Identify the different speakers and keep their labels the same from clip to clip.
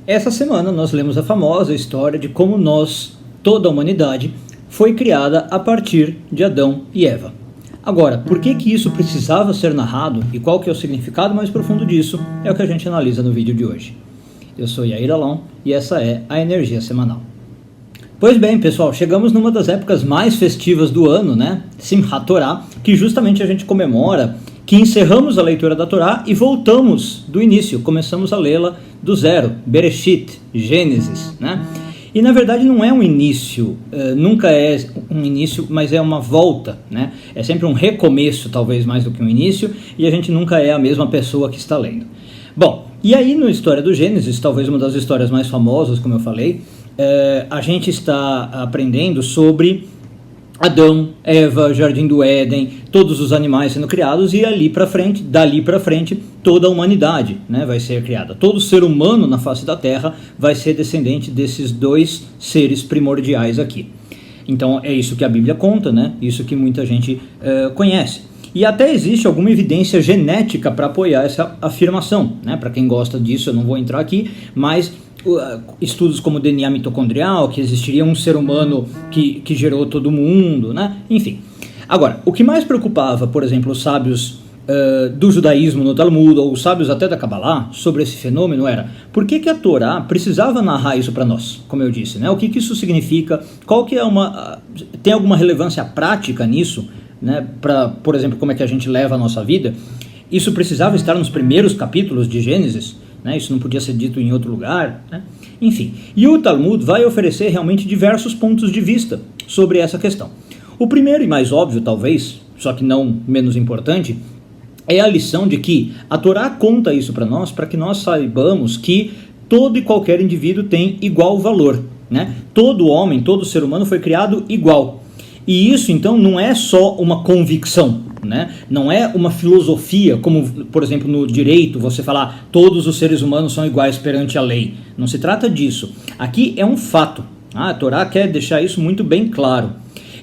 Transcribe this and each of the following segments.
Speaker 1: Essa semana nós lemos a famosa história de como toda a humanidade, foi criada a partir de Adão e Eva. Agora, por que isso precisava ser narrado e qual que é o significado mais profundo disso é o que a gente analisa no vídeo de hoje. Eu sou Yair Alon e essa é a Energia Semanal. Pois bem, pessoal, chegamos numa das épocas mais festivas do ano, né? Simchat Torah, que justamente a gente comemora que encerramos a leitura da Torá e voltamos do início, começamos a lê-la do zero, Bereshit, Gênesis, né? E na verdade não é um início, nunca é um início, mas é uma volta, né? É sempre um recomeço, talvez mais do que um início, e a gente nunca é a mesma pessoa que está lendo. Bom, e aí na história do Gênesis, talvez uma das histórias mais famosas, como eu falei, a gente está aprendendo sobre Adão, Eva, Jardim do Éden, todos os animais sendo criados e dali para frente, toda a humanidade, né, vai ser criada. Todo ser humano na face da Terra vai ser descendente desses dois seres primordiais aqui. Então é isso que a Bíblia conta, né, isso que muita gente conhece. E até existe alguma evidência genética para apoiar essa afirmação, né, para quem gosta disso eu não vou entrar aqui, mas estudos como DNA mitocondrial, que existiria um ser humano que gerou todo mundo, né? Enfim. Agora, o que mais preocupava, por exemplo, os sábios do judaísmo no Talmud, ou os sábios até da Kabbalah, sobre esse fenômeno era, por que a Torá precisava narrar isso para nós, como eu disse, né? O que isso significa, tem alguma relevância prática nisso, né? Para, por exemplo, como é que a gente leva a nossa vida? Isso precisava estar nos primeiros capítulos de Gênesis, né? Isso não podia ser dito em outro lugar, né? Enfim. E o Talmud vai oferecer realmente diversos pontos de vista sobre essa questão. O primeiro e mais óbvio, talvez, só que não menos importante, é a lição de que a Torá conta isso para nós, para que nós saibamos que todo e qualquer indivíduo tem igual valor, né? Todo homem, todo ser humano foi criado igual. E isso, então, não é só uma convicção, né? Não é uma filosofia, como, por exemplo, no direito, você falar todos os seres humanos são iguais perante a lei. Não se trata disso. Aqui é um fato. A Torá quer deixar isso muito bem claro.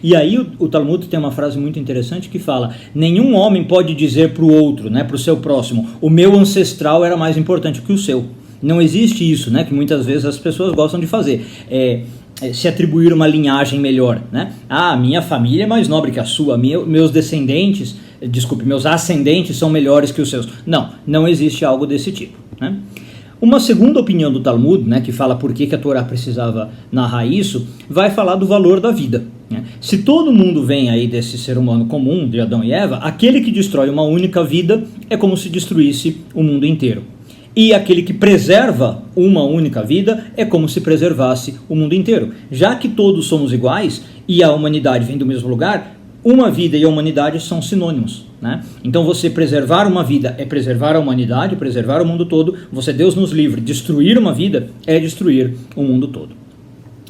Speaker 1: E aí o Talmud tem uma frase muito interessante que fala: nenhum homem pode dizer para o outro, né, para o seu próximo, o meu ancestral era mais importante que o seu. Não existe isso, né, que muitas vezes as pessoas gostam de fazer. Se atribuir uma linhagem melhor, né? Minha família é mais nobre que a sua, meus ascendentes são melhores que os seus. Não existe algo desse tipo, né? Uma segunda opinião do Talmud, né, que fala por que a Torá precisava narrar isso, vai falar do valor da vida, né? Se todo mundo vem aí desse ser humano comum, de Adão e Eva, aquele que destrói uma única vida é como se destruísse o mundo inteiro. E aquele que preserva uma única vida é como se preservasse o mundo inteiro. Já que todos somos iguais e a humanidade vem do mesmo lugar, uma vida e a humanidade são sinônimos, né? Então você preservar uma vida é preservar a humanidade, preservar o mundo todo. Você, Deus nos livre, destruir uma vida é destruir o mundo todo.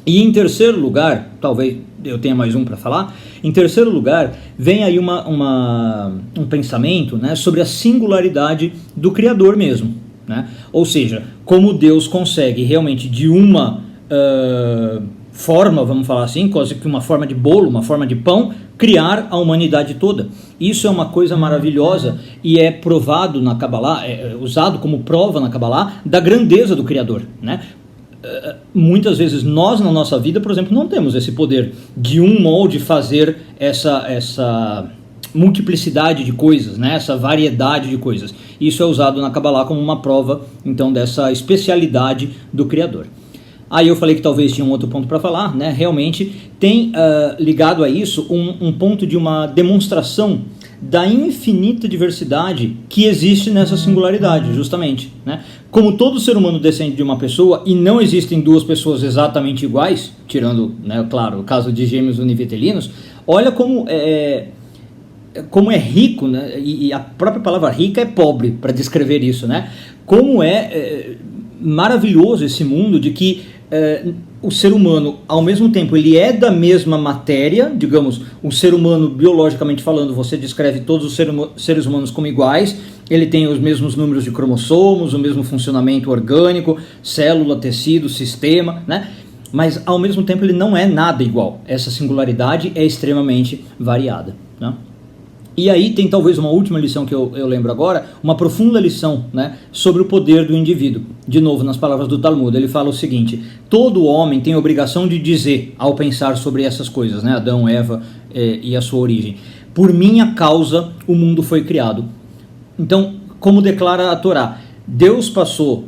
Speaker 1: E em terceiro lugar, talvez eu tenha mais um para falar, em terceiro lugar vem aí um pensamento, né, sobre a singularidade do Criador mesmo, né? Ou seja, como Deus consegue realmente de uma forma, vamos falar assim, quase que uma forma de bolo, uma forma de pão, criar a humanidade toda. Isso é uma coisa maravilhosa e é provado na Kabbalah, é usado como prova na Kabbalah da grandeza do Criador, né? Muitas vezes nós na nossa vida, por exemplo, não temos esse poder de um molde fazer essa multiplicidade de coisas, né? Essa variedade de coisas. Isso é usado na Kabbalah como uma prova, então, dessa especialidade do Criador. Aí eu falei que talvez tinha um outro ponto para falar, né? Realmente tem ligado a isso um ponto de uma demonstração da infinita diversidade que existe nessa singularidade, justamente, né? Como todo ser humano descende de uma pessoa e não existem duas pessoas exatamente iguais, tirando, né, claro, o caso de gêmeos univitelinos, olha como é rico, né? E a própria palavra rica é pobre para descrever isso, né? Como é maravilhoso esse mundo de que o ser humano, ao mesmo tempo, ele é da mesma matéria, digamos, o ser humano, biologicamente falando, você descreve todos os seres humanos como iguais, ele tem os mesmos números de cromossomos, o mesmo funcionamento orgânico, célula, tecido, sistema, né? Mas, ao mesmo tempo, ele não é nada igual. Essa singularidade é extremamente variada, né? E aí tem talvez uma última lição que eu lembro agora, uma profunda lição, né, sobre o poder do indivíduo. De novo, nas palavras do Talmud, ele fala o seguinte: todo homem tem a obrigação de dizer, ao pensar sobre essas coisas, né, Adão, Eva e a sua origem: por minha causa o mundo foi criado. Então, como declara a Torá, Deus passou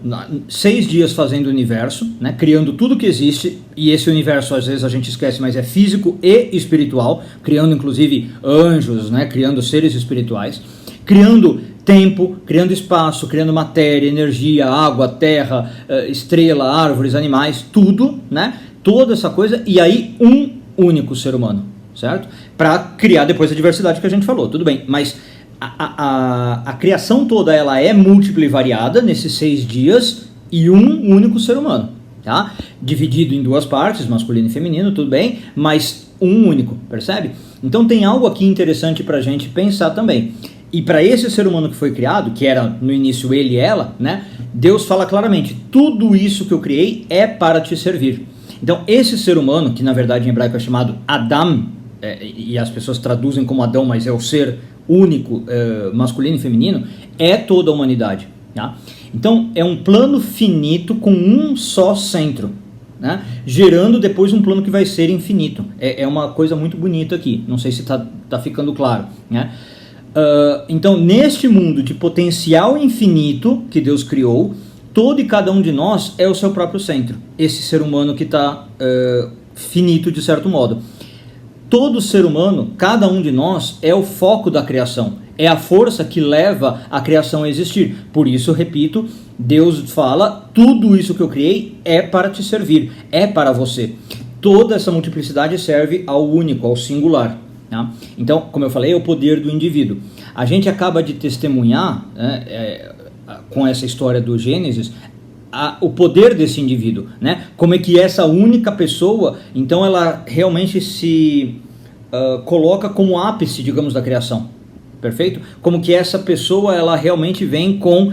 Speaker 1: 6 dias fazendo o universo, né, criando tudo que existe, e esse universo às vezes a gente esquece, mas é físico e espiritual, criando inclusive anjos, né, criando seres espirituais, criando tempo, criando espaço, criando matéria, energia, água, terra, estrela, árvores, animais, tudo, né, toda essa coisa, e aí um único ser humano, certo? Para criar depois a diversidade que a gente falou, tudo bem, mas a criação toda ela é múltipla e variada nesses 6 dias e um único ser humano, tá? Dividido em 2 partes, masculino e feminino, tudo bem, mas um único, percebe? Então tem algo aqui interessante para a gente pensar também. E para esse ser humano que foi criado, que era no início ele e ela, né? Deus fala claramente: tudo isso que eu criei é para te servir. Então esse ser humano, que na verdade em hebraico é chamado Adam, e as pessoas traduzem como Adão, mas é o ser único, masculino e feminino, é toda a humanidade, tá? Então é um plano finito com um só centro, né? Gerando depois um plano que vai ser infinito. É uma coisa muito bonita aqui, não sei se tá ficando claro, né? Então neste mundo de potencial infinito que Deus criou, todo e cada um de nós é o seu próprio centro, esse ser humano que está finito de certo modo. Todo ser humano, cada um de nós, é o foco da criação, é a força que leva a criação a existir. Por isso, repito, Deus fala: tudo isso que eu criei é para te servir, é para você. Toda essa multiplicidade serve ao único, ao singular, tá? Então, como eu falei, é o poder do indivíduo. A gente acaba de testemunhar, né, com essa história do Gênesis, o poder desse indivíduo, né? Como é que essa única pessoa, então ela realmente se coloca como ápice, digamos, da criação, perfeito? Como que essa pessoa, ela realmente vem com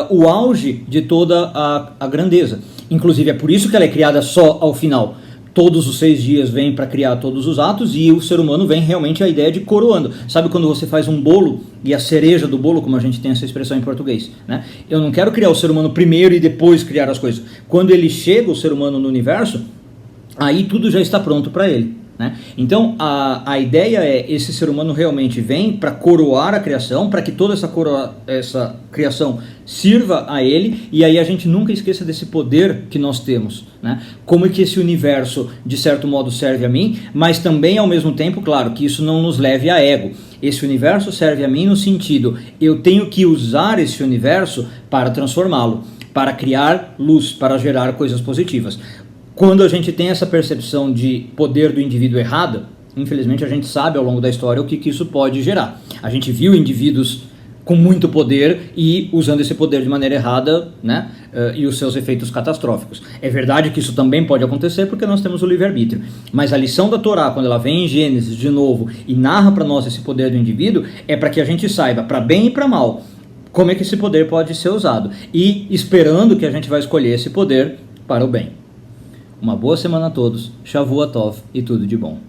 Speaker 1: o auge de toda a grandeza. Inclusive é por isso que ela é criada só ao final. Todos os 6 dias vem para criar todos os atos, e o ser humano vem realmente a ideia de coroando. Sabe quando você faz um bolo e a cereja do bolo, como a gente tem essa expressão em português, né? Eu não quero criar o ser humano primeiro e depois criar as coisas. Quando ele chega, o ser humano, no universo, aí tudo já está pronto para ele, né? Então a ideia é: esse ser humano realmente vem para coroar a criação, para que toda essa criação sirva a ele, e aí a gente nunca esqueça desse poder que nós temos, né? Como é que esse universo, de certo modo, serve a mim, mas também, ao mesmo tempo, claro, que isso não nos leve a ego. Esse universo serve a mim no sentido: eu tenho que usar esse universo para transformá-lo, para criar luz, para gerar coisas positivas. Quando a gente tem essa percepção de poder do indivíduo errada, infelizmente a gente sabe ao longo da história o que isso pode gerar. A gente viu indivíduos com muito poder e usando esse poder de maneira errada, né? E os seus efeitos catastróficos. É verdade que isso também pode acontecer porque nós temos o livre-arbítrio. Mas a lição da Torá, quando ela vem em Gênesis de novo e narra para nós esse poder do indivíduo, é para que a gente saiba, para bem e para mal, como é que esse poder pode ser usado. E esperando que a gente vai escolher esse poder para o bem. Uma boa semana a todos, Shavua Tov e tudo de bom.